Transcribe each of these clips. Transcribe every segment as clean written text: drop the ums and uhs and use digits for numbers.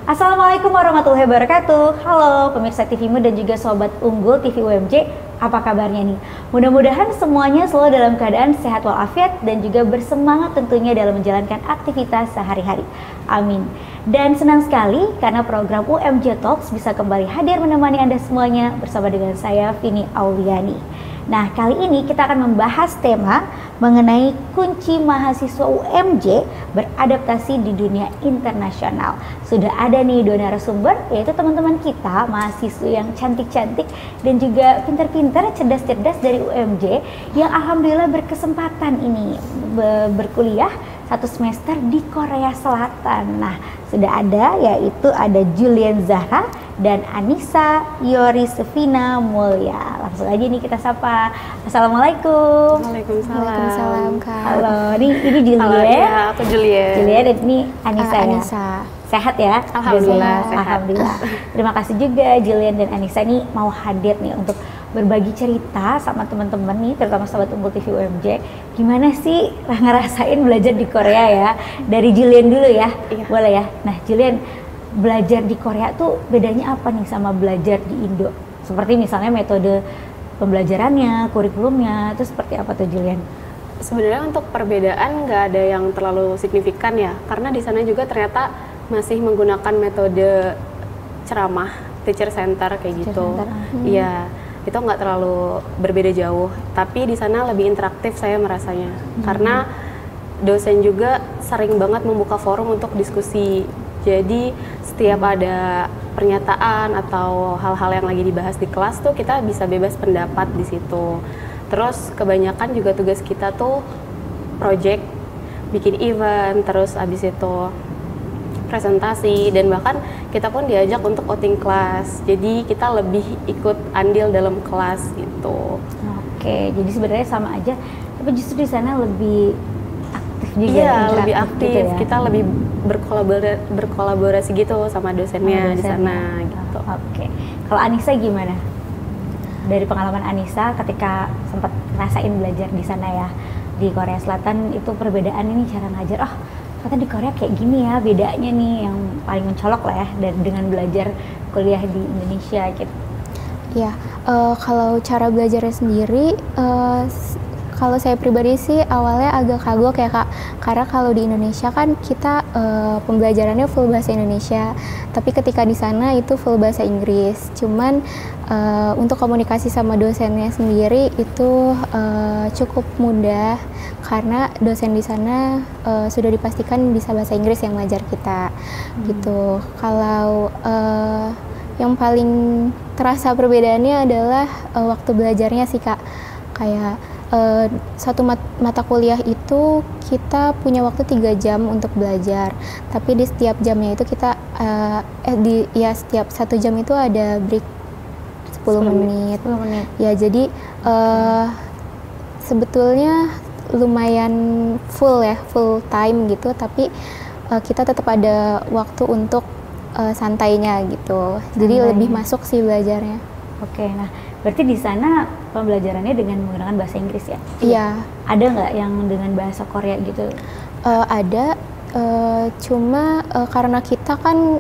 Assalamualaikum warahmatullahi wabarakatuh. Halo pemirsa TVmu dan juga sobat unggul TV UMJ, apa kabarnya nih? Mudah-mudahan semuanya selalu dalam keadaan sehat walafiat dan juga bersemangat tentunya dalam menjalankan aktivitas sehari-hari. Amin. Dan senang sekali karena program UMJ Talks bisa kembali hadir menemani Anda semuanya bersama dengan saya Vini Auliani. Nah, kali ini kita akan membahas tema mengenai kunci mahasiswa UMJ beradaptasi di dunia internasional. Sudah ada nih dua narasumber, yaitu teman-teman kita, mahasiswa yang cantik-cantik dan juga pintar-pintar, cerdas-cerdas dari UMJ yang alhamdulillah berkesempatan ini berkuliah satu semester di Korea Selatan. Nah, sudah ada, yaitu ada Julian Zahra dan Anissa Yorisevina Mulya. Langsung aja nih kita sapa. Assalamualaikum. Waalaikumsalam, Kak. Halo, ini Julian. Halo, ya, aku Julian. Julian dan ini Anissa ya. Anissa. Sehat ya? Alhamdulillah, sehat. Alhamdulillah. Terima kasih juga Julian dan Anissa nih mau hadir nih untuk berbagi cerita sama teman-teman nih, terutama sobat Unggul TV UMJ. Gimana sih ngerasain belajar di Korea ya? Dari Julian dulu ya, Iya. boleh ya? Nah Julian, belajar di Korea tuh bedanya apa nih sama belajar di Indo? Seperti misalnya metode pembelajarannya, kurikulumnya, itu seperti apa tuh Julian? Sebenarnya untuk perbedaan nggak ada yang terlalu signifikan ya, karena di sana juga ternyata masih menggunakan metode ceramah, teacher center kayak gitu. Iya, itu nggak terlalu berbeda jauh. Tapi di sana lebih interaktif saya merasanya, karena dosen juga sering banget membuka forum untuk diskusi. Jadi setiap ada pernyataan atau hal-hal yang lagi dibahas di kelas tuh kita bisa bebas pendapat di situ. Terus kebanyakan juga tugas kita tuh project, bikin event, terus abis itu presentasi, dan bahkan kita pun diajak untuk outing kelas. Jadi kita lebih ikut andil dalam kelas gitu. Oke, jadi sebenarnya sama aja, tapi justru di sana lebih aktif juga. Iya, lebih aktif. gitu ya? Kita lebih berkolaborasi gitu sama dosennya di sana gitu. Oke. Kalau Anissa gimana? Dari pengalaman Anissa ketika sempat ngerasain belajar di sana ya, di Korea Selatan, itu perbedaan ini cara ngajar. Oh, ternyata di Korea kayak gini ya, bedanya nih yang paling mencolok lah ya dengan belajar kuliah di Indonesia gitu. Ya, kalau cara belajarnya sendiri, kalau saya pribadi sih awalnya agak kagok ya Kak, karena kalau di Indonesia kan kita pembelajarannya full bahasa Indonesia, tapi ketika di sana itu full bahasa Inggris. Cuman untuk komunikasi sama dosennya sendiri itu cukup mudah, karena dosen di sana sudah dipastikan bisa bahasa Inggris yang ngajar kita, gitu. Kalau yang paling terasa perbedaannya adalah waktu belajarnya sih Kak, kayak satu mata kuliah itu kita punya waktu 3 jam untuk belajar, tapi di setiap jamnya itu kita setiap 1 jam itu ada break 10 menit. Ya, jadi sebetulnya lumayan full time gitu, tapi kita tetap ada waktu untuk santainya gitu. Jadi lebih masuk sih belajarnya. Oke, nah berarti di sana pembelajarannya dengan menggunakan bahasa Inggris ya? Iya. Ada nggak yang dengan bahasa Korea gitu? Ada, cuma karena kita kan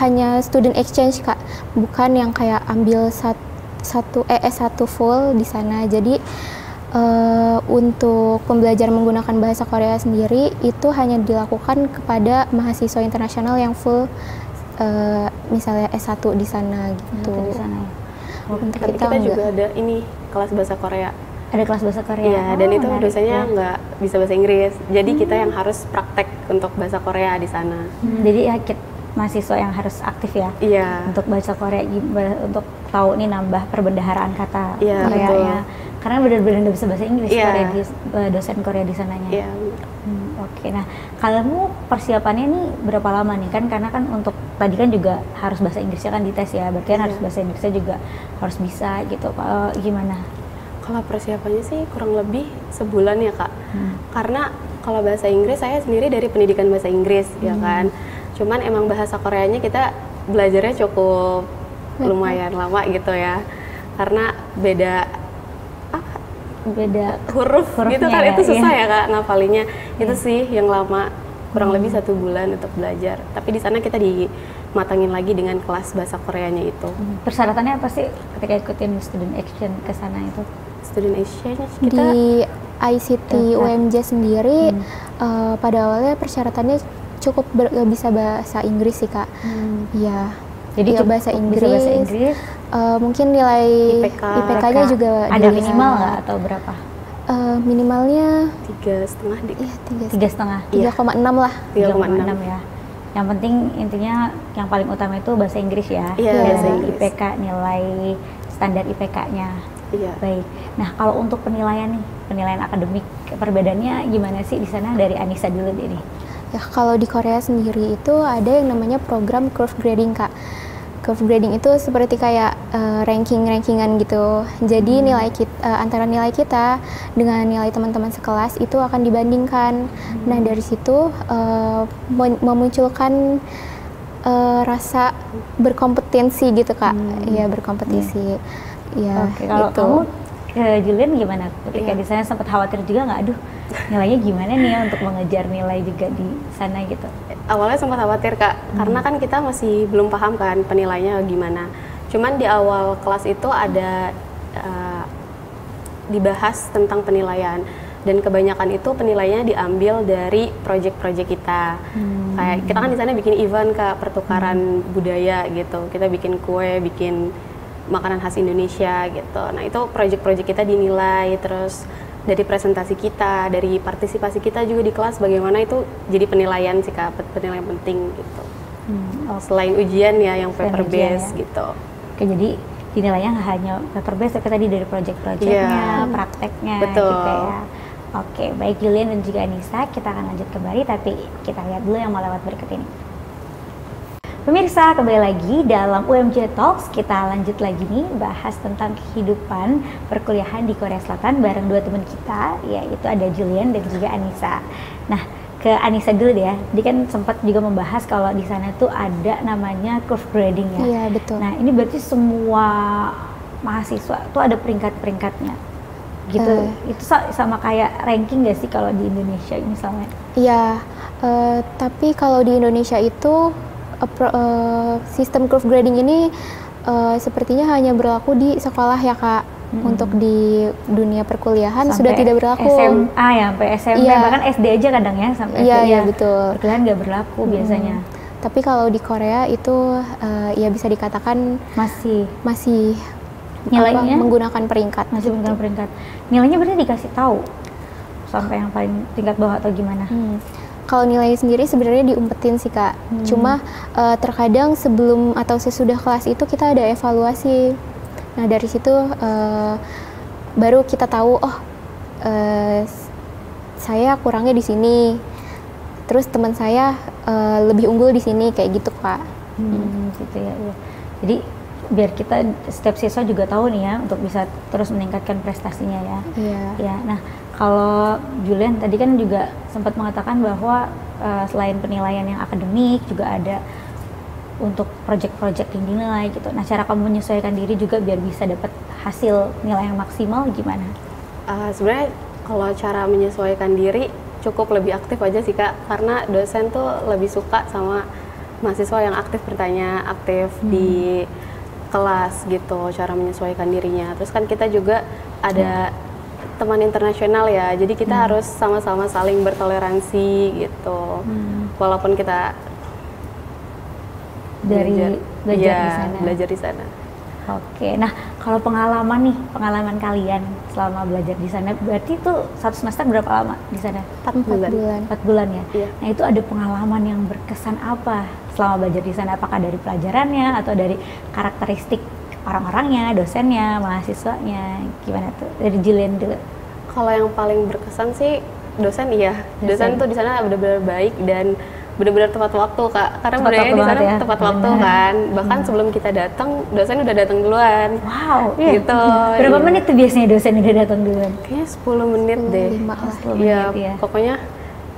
hanya student exchange Kak, bukan yang kayak ambil S1 full di sana. Jadi untuk pembelajaran menggunakan bahasa Korea sendiri itu hanya dilakukan kepada mahasiswa internasional yang full misalnya S1 di sana gitu. Di sana ya. Untuk Kita juga ada ini kelas bahasa Korea. Ada kelas bahasa Korea. Iya, dan itu menarik dosennya ya. nggak bisa bahasa Inggris. Jadi kita yang harus praktek untuk bahasa Korea di sana. Jadi ya mahasiswa yang harus aktif ya. Iya. Untuk bahasa Korea, untuk tahu nih nambah perbendaharaan kata Iya, Koreanya. Karena benar-benar nggak bisa bahasa Inggris Iya. dosen Korea di sananya. Iya. Oke, nah kamu persiapannya nih berapa lama nih? Karena kan untuk tadi kan juga harus bahasa Inggrisnya kan dites ya, berarti kan harus bahasa Inggrisnya juga harus bisa gitu. Gimana? Kalau persiapannya sih kurang lebih sebulan ya Kak. Karena kalau bahasa Inggris saya sendiri dari pendidikan bahasa Inggris ya kan. Cuman emang bahasa Koreanya kita belajarnya cukup lumayan lama gitu ya. Karena beda beda huruf gitu kan, ya, itu susah iya. ya Kak ngapalinnya. Itu sih yang lama, kurang lebih 1 bulan untuk belajar. Tapi di sana kita dimatangin lagi dengan kelas bahasa Koreanya itu. Persyaratannya apa sih ketika ikutin student action ke sana itu? Student exchange kita Di ICT UMJ sendiri pada awalnya persyaratannya cukup bisa bahasa Inggris sih Kak. Iya. Jadi ya, bahasa bisa Inggris. bahasa Inggris. Mungkin nilai IPK-nya juga ada minimal nggak atau berapa? Minimalnya 3,5 deh. iya 3,5. 3,6 lah. 3,6 ya. Yang penting intinya yang paling utama itu bahasa Inggris ya. Iya, Dan bahasa Inggris. IPK, nilai standar IPK-nya. Iya. Baik. Nah, kalau untuk penilaian nih, penilaian akademik, perbedaannya gimana sih di sana dari Anissa dulu deh nih? Ya kalau di Korea sendiri itu ada yang namanya program curve grading Kak. Curve grading itu seperti kayak rankingan gitu. Jadi nilai antara nilai kita dengan nilai teman-teman sekelas itu akan dibandingkan. Nah dari situ memunculkan rasa berkompetensi gitu Kak. Iya berkompetisi. Ya, Oke, kalau gitu. kamu Julian gimana? Ketika di sana sempat khawatir juga nggak? Aduh, nilainya gimana nih ya untuk mengejar nilai juga di sana gitu? Awalnya sempat khawatir Kak, karena kan kita masih belum paham kan penilaiannya gimana. Cuman di awal kelas itu ada dibahas tentang penilaian, dan kebanyakan itu penilaiannya diambil dari project-project kita. Kayak kita kan di sana bikin event Kak, pertukaran budaya gitu. Kita bikin kue, bikin makanan khas Indonesia gitu. Nah itu project-project kita dinilai, terus dari presentasi kita, dari partisipasi kita juga di kelas bagaimana itu jadi penilaian sih Kak, penilaian penting gitu. Selain ujian ya yang paper base gitu. Oke, jadi dinilainya nggak hanya paper base tapi tadi dari project-projectnya, prakteknya Betul. gitu ya. Oke, baik Julian dan juga Anissa, kita akan lanjut kembali tapi kita lihat dulu yang mau lewat berikut ini. Pemirsa, kembali lagi dalam UMJ Talks. Kita lanjut lagi nih bahas tentang kehidupan perkuliahan di Korea Selatan bareng dua teman kita, yaitu ada Julian dan juga Anissa. Nah, ke Anissa dulu deh ya. Dia kan sempat juga membahas kalau di sana tuh ada namanya curve grading ya. Iya, betul. Nah, ini berarti semua mahasiswa tuh ada peringkat-peringkatnya. Gitu. Itu sama kayak ranking gak sih kalau di Indonesia misalnya? Iya, tapi kalau di Indonesia itu sistem curve grading ini sepertinya hanya berlaku di sekolah ya Kak. Untuk di dunia perkuliahan Sampai sudah tidak berlaku. SMA ya, sampai SMP, Iya. bahkan SD aja kadang ya, sampai SD Iya, ya. betul. Perkuliahan nggak berlaku biasanya. Tapi kalau di Korea itu ya bisa dikatakan masih Nilainya? menggunakan peringkat. Masih menggunakan peringkat. Nilainya berarti dikasih tahu sampai yang paling tingkat bawah atau gimana? Kalau nilai sendiri sebenarnya diumpetin sih Kak. Cuma terkadang sebelum atau sesudah kelas itu kita ada evaluasi. Nah dari situ baru kita tahu saya kurangnya di sini. Terus teman saya lebih unggul di sini kayak gitu Kak. Gitu ya. Jadi biar kita setiap siswa juga tahu nih ya untuk bisa terus meningkatkan prestasinya ya. Iya. Ya, nah kalau Julian tadi kan juga sempat mengatakan bahwa selain penilaian yang akademik juga ada untuk project-project yang dinilai gitu. Nah, cara kamu menyesuaikan diri juga biar bisa dapat hasil nilai yang maksimal gimana? Sebenarnya kalau cara menyesuaikan diri cukup lebih aktif aja sih Kak, karena dosen tuh lebih suka sama mahasiswa yang aktif bertanya, aktif di kelas gitu, cara menyesuaikan dirinya. Terus kan kita juga ada teman internasional ya, jadi kita harus sama-sama saling bertoleransi gitu. Walaupun kita belajar di sana. Belajar di sana. Oke, nah kalau pengalaman kalian selama belajar di sana, berarti itu satu semester berapa lama di sana? 4 bulan. 4 bulan ya? Iya. Nah itu ada pengalaman yang berkesan apa selama belajar di sana? Apakah dari pelajarannya atau dari karakteristik orang-orangnya, dosennya, mahasiswanya, gimana tuh? Dari Julian dulu. Kalau yang paling berkesan sih dosen iya. Dosen tuh di sana benar-benar baik dan benar-benar tepat waktu Kak, karena budayanya di sana ya? tepat waktu kan. Bahkan sebelum kita datang, dosen udah datang duluan. Wow, gitu. Berapa menit tuh biasanya dosen udah datang duluan? Kayaknya 10 menit deh. 10 Iya, menit ya. pokoknya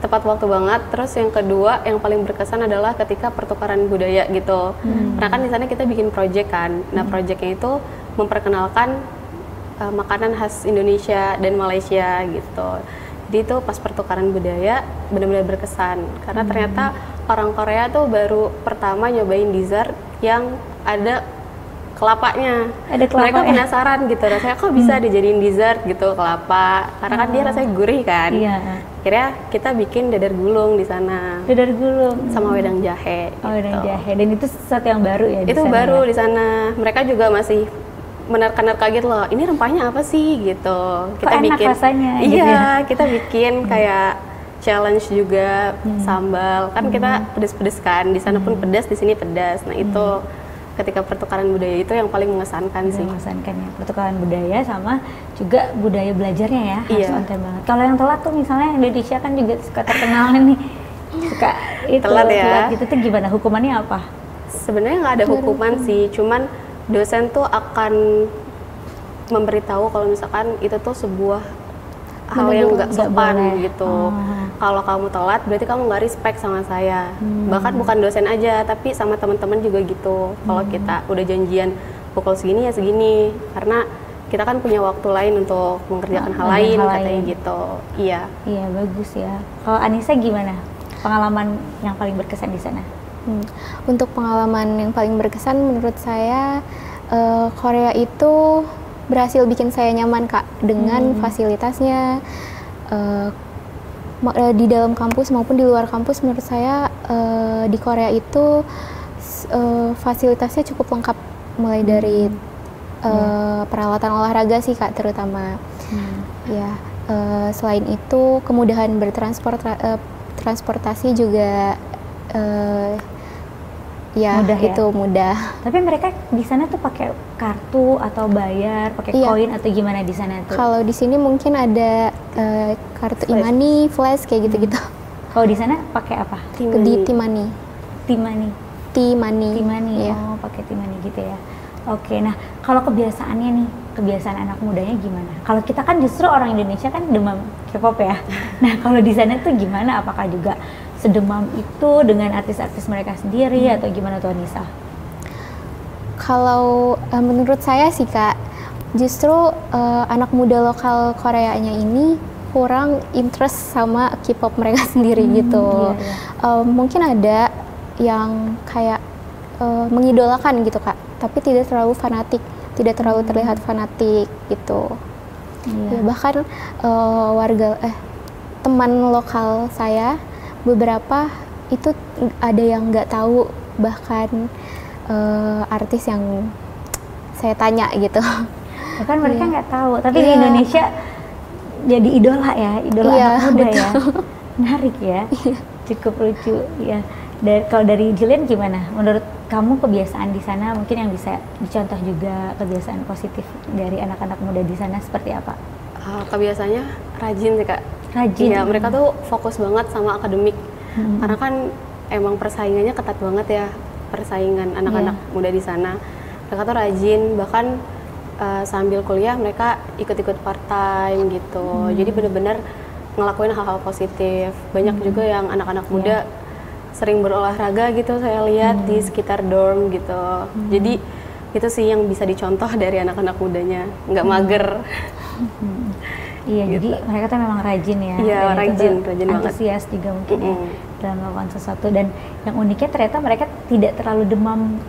tepat waktu banget. Terus yang kedua, yang paling berkesan adalah ketika pertukaran budaya gitu. Karena kan di sana kita bikin project kan. Nah, projectnya itu memperkenalkan makanan khas Indonesia dan Malaysia gitu. Jadi itu pas pertukaran budaya benar-benar berkesan karena ternyata orang Korea tuh baru pertama nyobain dessert yang ada kelapanya. Ada kelapa, mereka penasaran gitu, rasanya kok bisa dijadiin dessert gitu kelapa, karena kan dia rasanya gurih kan. Iya. Akhirnya kita bikin dadar gulung di sana. Dadar gulung sama wedang jahe. Oh, wedang jahe. Dan itu sesuatu yang baru ya di itu sana, baru ya? Di sana. Mereka juga masih menerka-nerka gitu loh. Ini rempahnya apa sih gitu. Kita kok enak bikin rasanya. Iya, gitu ya? kita bikin kayak challenge juga sambal. Kan kita pedes-pedes kan. Di sana pun pedas, di sini pedas. Nah, itu ketika pertukaran budaya itu yang paling mengesankan sih. Mengesankan ya, pertukaran budaya sama juga budaya belajarnya ya, harus Iya. on time banget. Kalau yang telat tuh misalnya Indonesia kan juga suka terkenal nih, suka itu Telat ya. telat gitu tuh gimana, hukumannya apa? Sebenarnya nggak ada hukuman sih, cuman dosen tuh akan memberitahu kalau misalkan itu tuh sebuah hal yang nggak Nggak sopan boleh. gitu. Kalau kamu telat berarti kamu nggak respect sama saya. Bahkan bukan dosen aja, tapi sama teman-teman juga gitu. Kalau kita udah janjian pukul segini ya segini, karena kita kan punya waktu lain untuk mengerjakan hal lain katanya gitu. Iya. Iya, bagus ya. Kalau Anissa gimana? Pengalaman yang paling berkesan di sana? Untuk pengalaman yang paling berkesan menurut saya, Korea itu berhasil bikin saya nyaman Kak dengan fasilitasnya, di dalam kampus maupun di luar kampus. Menurut saya di Korea itu fasilitasnya cukup lengkap, mulai dari peralatan olahraga sih Kak terutama. Ya, selain itu kemudahan transportasi juga Mudah ya? itu mudah. Tapi mereka di sana tuh pakai kartu atau bayar, pakai koin atau gimana di sana tuh? Kalau di sini mungkin ada kartu Flash. e-money, flash kayak gitu-gitu. Kalau di sana pakai apa? Di T-money. T-money. T-money. T-money. Iya. Oh, pakai T-money gitu ya. Oke, nah kalau kebiasaannya nih, kebiasaan anak mudanya gimana? Kalau kita kan justru orang Indonesia kan demam K-pop ya. Nah, kalau di sana tuh gimana? Apakah juga sedemam itu dengan artis-artis mereka sendiri atau gimana tuh Anissa? Kalau menurut saya sih Kak, justru anak muda lokal Koreanya ini kurang interest sama K-pop mereka sendiri gitu. Iya. Mungkin ada yang kayak mengidolakan gitu Kak, tapi tidak terlalu fanatik, tidak terlalu terlihat fanatik gitu. Iya. Ya, bahkan teman lokal saya beberapa itu ada yang nggak tahu bahkan artis yang saya tanya gitu. Bahkan mereka nggak tahu, tapi di Indonesia jadi idola ya, idola anak muda ya. Menarik ya, cukup lucu ya. Kalau dari Jillian gimana? Menurut kamu kebiasaan di sana mungkin yang bisa dicontoh juga kebiasaan positif dari anak-anak muda di sana seperti apa? Kebiasaannya rajin sih Kak. Rajin. Iya, mereka tuh fokus banget sama akademik. Karena kan emang persaingannya ketat banget ya, persaingan anak-anak muda di sana. Mereka tuh rajin, bahkan sambil kuliah mereka ikut-ikut part-time gitu. Jadi bener-bener ngelakuin hal-hal positif. Banyak juga yang anak-anak muda sering berolahraga gitu, saya lihat di sekitar dorm gitu. Jadi itu sih yang bisa dicontoh dari anak-anak mudanya, nggak mager. Iya, Gitu. jadi mereka tuh memang rajin ya. Iya, Dan itu rajin tuh banget. antusias juga mungkin ya dalam melakukan sesuatu. Dan yang uniknya ternyata mereka tidak terlalu demam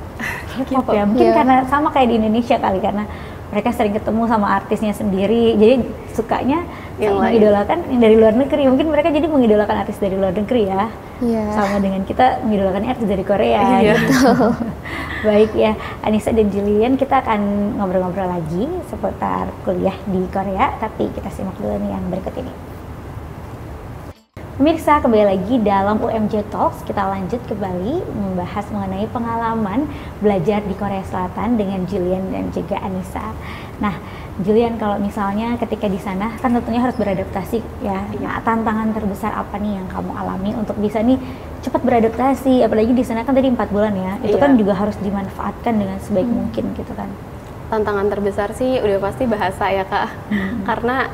K-pop ya. Mungkin karena sama kayak di Indonesia kali, karena mereka sering ketemu sama artisnya sendiri, jadi sukanya Yang mengidolakan yang dari luar negeri. Mungkin mereka jadi mengidolakan artis dari luar negeri ya. Iya. Sama dengan kita mengidolakan artis dari Korea Iya. gitu. Baik ya, Anissa dan Jillian, kita akan ngobrol-ngobrol lagi seputar kuliah di Korea, tapi kita simak dulu nih yang berikut ini. Pemirsa, kembali lagi dalam UMJ Talks. Kita lanjut kembali membahas mengenai pengalaman belajar di Korea Selatan dengan Jillian dan juga Anissa. Nah, Jillian, kalau misalnya ketika di sana kan tentunya harus beradaptasi ya. Nah, tantangan terbesar apa nih yang kamu alami untuk bisa nih cepat beradaptasi? Apalagi di sana kan tadi 4 bulan ya. Itu kan juga harus dimanfaatkan dengan sebaik mungkin gitu kan. Tantangan terbesar sih udah pasti bahasa ya Kak. Karena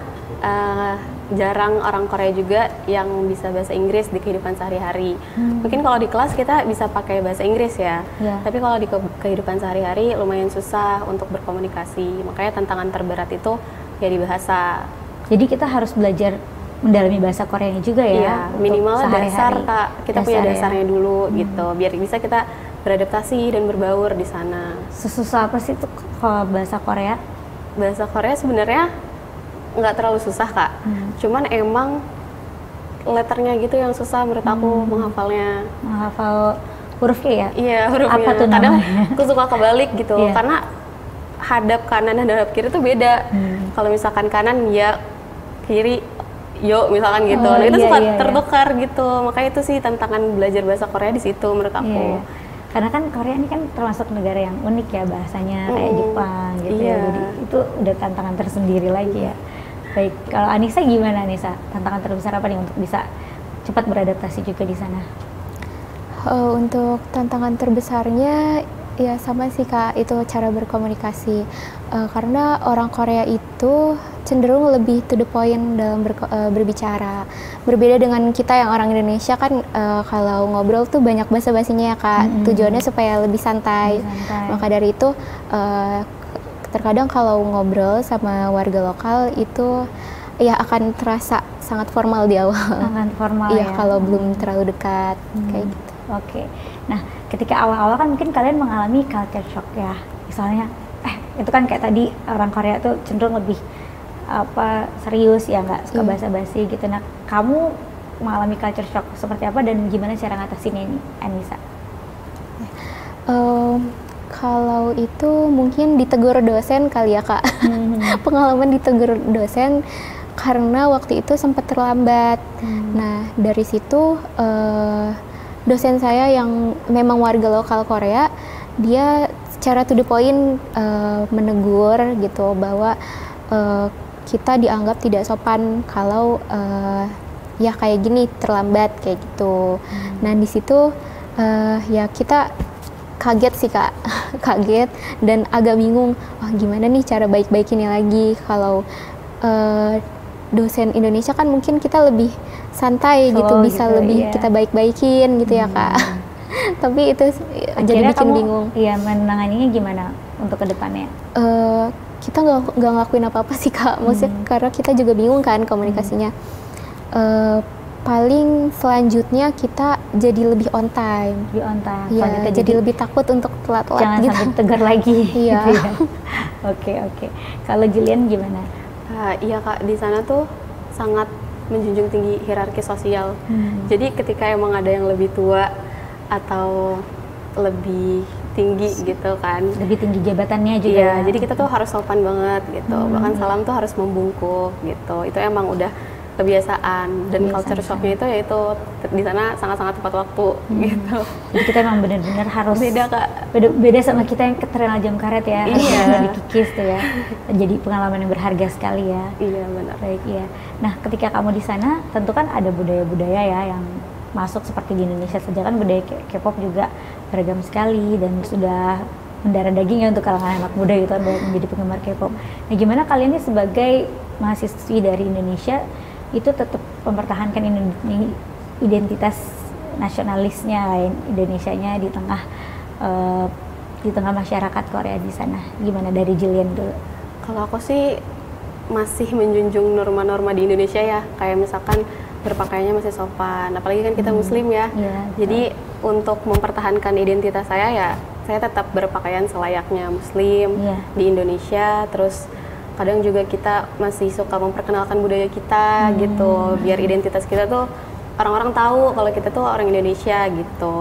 jarang orang Korea juga yang bisa bahasa Inggris di kehidupan sehari-hari. Mungkin kalau di kelas kita bisa pakai bahasa Inggris ya, tapi kalau di kehidupan sehari-hari lumayan susah untuk berkomunikasi. Makanya tantangan terberat itu ya di bahasa. Jadi kita harus belajar mendalami bahasa Koreanya juga ya? Iya, minimal dasar Kak, kita punya dasarnya dulu gitu, biar bisa kita beradaptasi dan berbaur di sana. Sesusah apa sih tuh kalau bahasa Korea? Bahasa Korea sebenarnya nggak terlalu susah Kak, cuman emang letternya gitu yang susah menurut aku menghafalnya. Menghafal hurufnya ya? Iya, hurufnya. Apa tuh Kadang namanya? aku suka kebalik gitu, karena hadap kanan dan hadap kiri itu beda. Kalau misalkan kanan ya, kiri yo misalkan gitu. Nah, itu suka tertukar gitu. Makanya itu sih tantangan belajar bahasa Korea di situ menurut aku. Karena kan Korea ini kan termasuk negara yang unik ya bahasanya, kayak Jepang gitu ya. Jadi itu udah tantangan tersendiri lagi ya. Baik, kalau Anissa gimana Anissa? Tantangan terbesar apa nih untuk bisa cepat beradaptasi juga di sana? Untuk tantangan terbesarnya ya sama sih Kak, itu cara berkomunikasi. Karena orang Korea itu cenderung lebih to the point dalam berbicara. Berbeda dengan kita yang orang Indonesia kan kalau ngobrol tuh banyak basa-basinya ya Kak. Tujuannya supaya lebih santai. Maka dari itu terkadang kalau ngobrol sama warga lokal itu ya akan terasa sangat formal di awal. Sangat formal ya. Kalau belum terlalu dekat kayak gitu. Oke. Nah, ketika awal-awal kan mungkin kalian mengalami culture shock ya. Misalnya itu kan kayak tadi orang Korea tuh cenderung lebih serius ya, nggak suka basa-basi gitu. Nah, kamu mengalami culture shock seperti apa dan gimana cara ngatasinnya ini, Anissa? Kalau itu mungkin ditegur dosen kali ya Kak. Pengalaman ditegur dosen karena waktu itu sempat terlambat. Nah, dari situ dosen saya yang memang warga lokal Korea, dia secara to the point menegur gitu bahwa kita dianggap tidak sopan kalau ya kayak gini terlambat kayak gitu. Nah, di situ ya kita kaget sih Kak, kaget dan agak bingung, gimana nih cara baik-baikinnya lagi. Kalau dosen Indonesia kan mungkin kita lebih santai gitu, bisa lebih kita baik-baikin gitu ya Kak. Tapi itu akhirnya jadi bikin bingung. Iya, menanganinya gimana untuk kedepannya? Kita nggak ngelakuin apa-apa sih Kak, maksudnya karena kita juga bingung kan komunikasinya. Paling selanjutnya kita jadi lebih on time. Lebih on time. Iya, jadi lebih takut untuk telat-telat. Jangan gitu. sampai tegar lagi. Iya. Gitu ya. Oke. Kalau Jillian gimana? Iya Kak, di sana tuh sangat menjunjung tinggi hierarki sosial. Jadi ketika emang ada yang lebih tua atau lebih tinggi gitu kan. Lebih tinggi jabatannya juga. Iya, jadi kita tuh harus sopan banget gitu. Bahkan salam tuh harus membungkuk gitu. Itu emang udah kebiasaan dan culture shocknya itu yaitu di sana sangat-sangat tepat waktu gitu. Jadi kita emang benar-benar harus beda Kak. Beda sama kita yang keterenal jam karet ya. Iya. Lebih kikis tuh ya. Jadi pengalaman yang berharga sekali ya. Iya benar. Baik ya. Nah, ketika kamu di sana tentu kan ada budaya-budaya ya yang masuk seperti di Indonesia saja kan budaya K-pop juga beragam sekali dan sudah mendarah daging ya untuk kalangan anak muda gitu menjadi penggemar K-pop. Nah, gimana kalian nih sebagai mahasiswi dari Indonesia itu tetap mempertahankan identitas nasionalisnya Indonesianya di tengah masyarakat Korea di sana. Gimana dari Jillian dulu? Kalau aku sih masih menjunjung norma-norma di Indonesia ya, kayak misalkan berpakaiannya masih sopan, apalagi kan kita Muslim ya. Jadi untuk mempertahankan identitas saya ya, saya tetap berpakaian selayaknya Muslim di Indonesia. Terus kadang juga kita masih suka memperkenalkan budaya kita gitu, biar identitas kita tuh orang-orang tahu kalau kita tuh orang Indonesia gitu.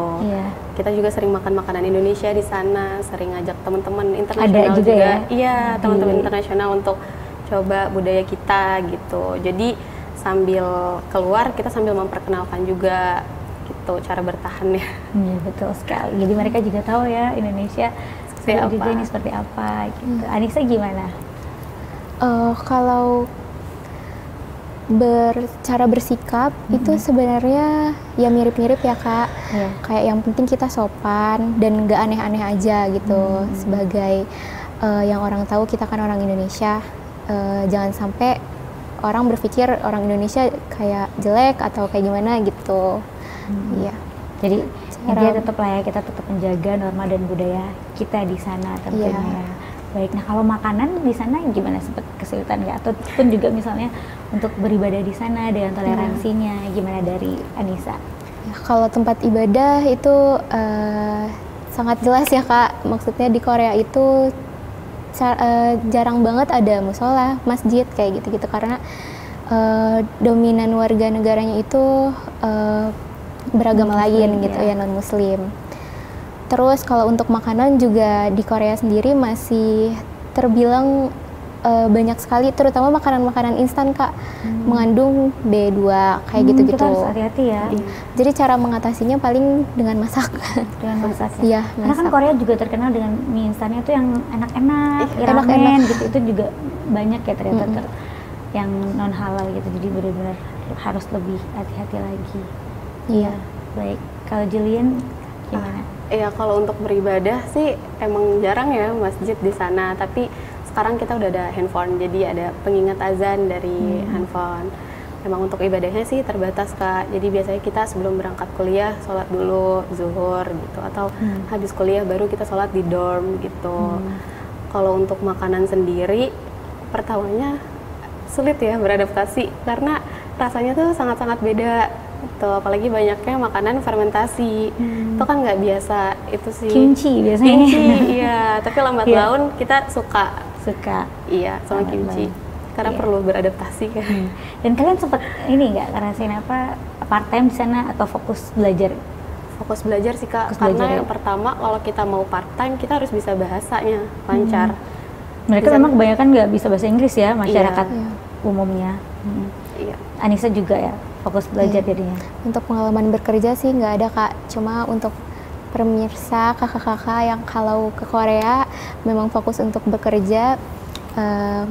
Kita juga sering makan makanan Indonesia di sana, sering ngajak teman-teman internasional juga. Ya? Iya, teman-teman internasional untuk coba budaya kita gitu. Jadi sambil keluar kita sambil memperkenalkan juga gitu cara bertahannya. Iya, betul sekali. Jadi mereka juga tahu ya Indonesia seperti apa gitu. Anissa gimana? Kalau cara bersikap itu sebenarnya ya mirip-mirip ya Kak. Kayak yang penting kita sopan dan nggak aneh-aneh aja gitu. Sebagai yang orang tahu kita kan orang Indonesia, jangan sampai orang berpikir orang Indonesia kayak jelek atau kayak gimana gitu. Iya. Jadi dia tetap lah ya, kita tetap menjaga norma dan budaya kita di sana tentunya ya. Baik, nah kalau makanan di sana gimana, sempat kesulitan nggak? Ataupun juga misalnya untuk beribadah di sana dengan toleransinya, gimana dari Anissa? Ya, kalau tempat ibadah itu sangat jelas ya Kak, maksudnya di Korea itu jarang banget ada musola, masjid kayak gitu-gitu karena dominan warga negaranya itu beragama lain gitu ya, non-muslim. Terus kalau untuk makanan juga di Korea sendiri masih terbilang banyak sekali, terutama makanan-makanan instan Kak, mengandung B2 kayak gitu-gitu. Kita harus hati-hati ya. Jadi cara mengatasinya paling dengan masak. Dengan masak ya? Iya, karena kan Korea juga terkenal dengan mie instannya tuh yang enak-enak, ramen gitu, itu juga banyak ya ternyata yang non halal gitu, jadi benar-benar harus lebih hati-hati lagi. Iya, baik. Kalau Julian gimana? Iya, kalau untuk beribadah sih emang jarang ya masjid di sana, tapi sekarang kita udah ada handphone, jadi ada pengingat azan dari handphone. Emang untuk ibadahnya sih terbatas Kak, jadi biasanya kita sebelum berangkat kuliah sholat dulu zuhur gitu, atau habis kuliah baru kita sholat di dorm gitu. Kalau untuk makanan sendiri, pertamanya sulit ya beradaptasi, karena rasanya tuh sangat-sangat beda. Tuh, apalagi banyaknya makanan fermentasi, itu kan nggak biasa itu sih. Kimchi biasanya. Kimchi, iya. Tapi lambat laun kita suka. Iya, sama kimchi. Karena perlu beradaptasi kan. Dan kalian sempat ini nggak ngerasain apa part time di sana atau fokus belajar? Fokus belajar sih Kak. Karena yang pertama kalau kita mau part time kita harus bisa bahasanya lancar. Mereka memang kebanyakan nggak bisa bahasa Inggris ya, masyarakat umumnya. Iya. Anissa juga ya fokus belajar jadinya. Untuk pengalaman bekerja sih nggak ada Kak, cuma untuk pemirsa kakak-kakak yang kalau ke Korea memang fokus untuk bekerja,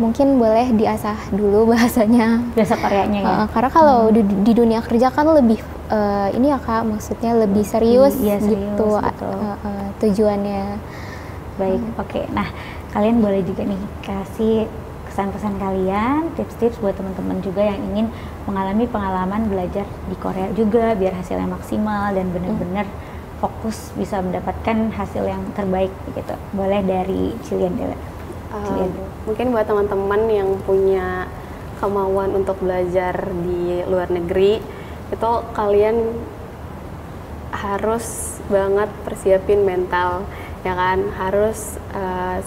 mungkin boleh diasah dulu bahasanya. Bahasa Koreanya ya? Karena kalau di dunia kerja kan lebih ini ya Kak, maksudnya lebih serius, gitu tujuannya. Baik, oke. Nah, kalian boleh juga nih kasih pesan-pesan kalian, tips-tips buat teman-teman juga yang ingin mengalami pengalaman belajar di Korea juga biar hasilnya maksimal dan benar-benar fokus bisa mendapatkan hasil yang terbaik gitu. Boleh dari Julian dulu. Mungkin buat teman-teman yang punya kemauan untuk belajar di luar negeri, itu kalian harus banget persiapin mental, ya kan, harus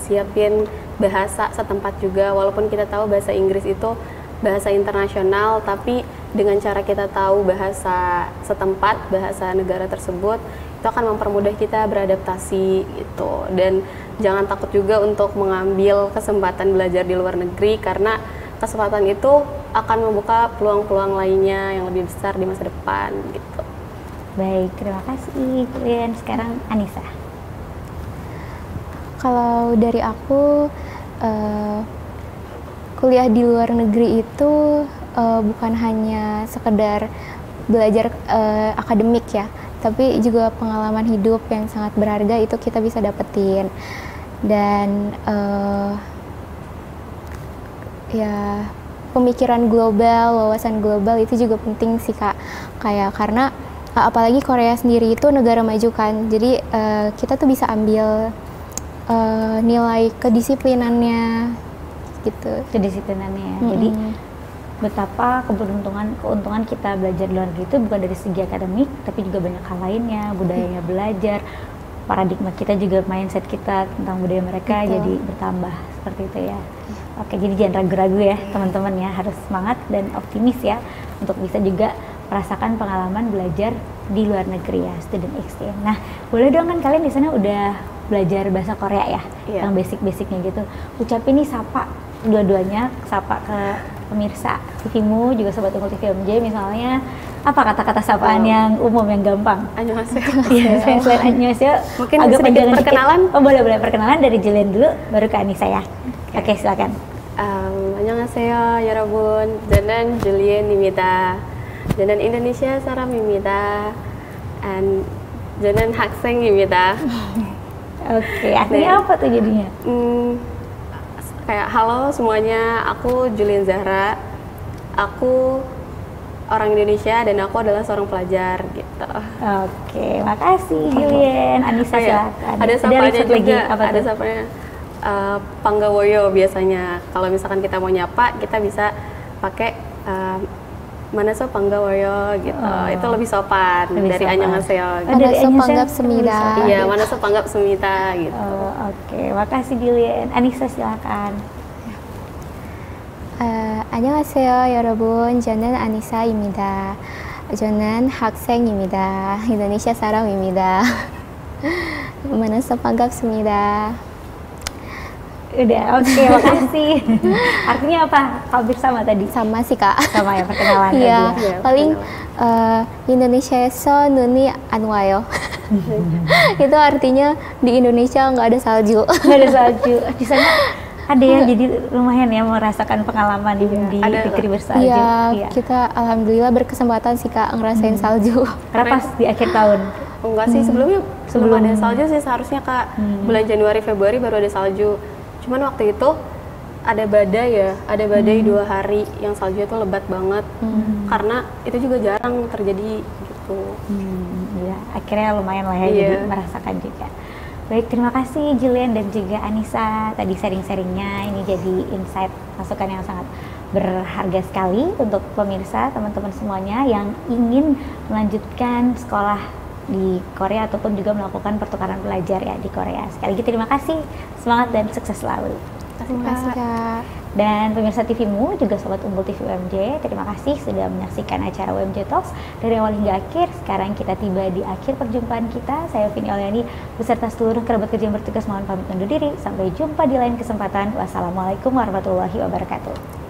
siapin bahasa setempat juga, walaupun kita tahu bahasa Inggris itu bahasa internasional, tapi dengan cara kita tahu bahasa setempat, bahasa negara tersebut, itu akan mempermudah kita beradaptasi gitu. Dan jangan takut juga untuk mengambil kesempatan belajar di luar negeri, karena kesempatan itu akan membuka peluang-peluang lainnya yang lebih besar di masa depan gitu. Baik, terima kasih Julian. Sekarang Anissa. Kalau dari aku, kuliah di luar negeri itu bukan hanya sekedar belajar akademik ya, tapi juga pengalaman hidup yang sangat berharga itu kita bisa dapetin. Dan ya pemikiran global, wawasan global itu juga penting sih Kak. Karena apalagi Korea sendiri itu negara maju kan, jadi kita tuh bisa ambil nilai kedisiplinannya gitu. Kedisiplinannya ya. Jadi betapa keuntungan kita belajar di luar negeri itu bukan dari segi akademik, tapi juga banyak hal lainnya, budayanya belajar, paradigma kita juga, mindset kita tentang budaya mereka jadi bertambah seperti itu ya. Oke, jadi jangan ragu-ragu ya teman-teman ya, harus semangat dan optimis ya untuk bisa juga merasakan pengalaman belajar di luar negeri ya, student exchange. Nah, boleh dong, kan kalian di sana udah belajar bahasa Korea ya, yang basic-basicnya gitu. Ucapin nih sapa dua-duanya, sapa ke pemirsa TVmu, juga Sobat Unggul TV UMJ misalnya, apa kata-kata sapaan yang umum, yang gampang? Annyeonghaseyo. Iya, selain annyeonghaseyo, mungkin agak sedikit perkenalan. Oh, boleh perkenalan dari Julian dulu, baru ke Anissa ya. Oke, silakan. Annyeonghaseyo, 여러분. 저는 Julian입니다. 저는 Indonesia 사람입니다. And 저는 학생입니다. Oke, artinya apa tuh jadinya? Kayak halo semuanya, aku Julian Zahra, aku orang Indonesia dan aku adalah seorang pelajar gitu. Oke, makasih Julian. Anissa silakan. Ada sapanya juga, lagi, ada sapanya Panggawoyo biasanya. Kalau misalkan kita mau nyapa, kita bisa pakai Manaso Panggawoyo gitu. Itu lebih sopan dari Annyeonghaseyo. Manaso Panggap Semida. Iya, Manaso Panggap Semida gitu. Oke, makasih Julian. Anissa silakan. 안녕하세요 여러분. 저는 아니사입니다. 저는 학생입니다. 인도네시아 사람입니다. 만나서 반갑습니다. Udah, oke, makasih. Artinya apa? Hampir sama tadi. Sama sih kak. Sama ya, perkenalan tadi. Iya, Ya. paling Indonesia에서 눈이 안 와요. Itu artinya di Indonesia nggak ada salju. Nggak ada salju. Di sana ada ya, jadi lumayan ya merasakan pengalaman di negeri bersalju. Iya, kita alhamdulillah berkesempatan sih kak ngerasain salju. Karena pas di akhir tahun. Enggak sih, sebelum ada salju sih seharusnya kak. Bulan Januari Februari baru ada salju. Cuman waktu itu ada badai 2 hari yang salju itu lebat banget. Karena itu juga jarang terjadi gitu. Ya, akhirnya lumayan lah ya, jadi merasakan juga. Baik, terima kasih Julian dan juga Anissa tadi sharing-sharingnya. Ini jadi insight, masukan yang sangat berharga sekali untuk pemirsa, teman-teman semuanya yang ingin melanjutkan sekolah di Korea ataupun juga melakukan pertukaran belajar ya di Korea. Sekali lagi terima kasih, semangat dan sukses selalu. Terima kasih kak. Dan pemirsa TVmu, juga Sobat Unggul TV UMJ, terima kasih sudah menyaksikan acara UMJ Talks dari awal hingga akhir. Sekarang kita tiba di akhir perjumpaan kita. Saya Vini Oliani beserta seluruh kerabat kerja yang bertugas mohon pamit undur diri. Sampai jumpa di lain kesempatan. Wassalamualaikum warahmatullahi wabarakatuh.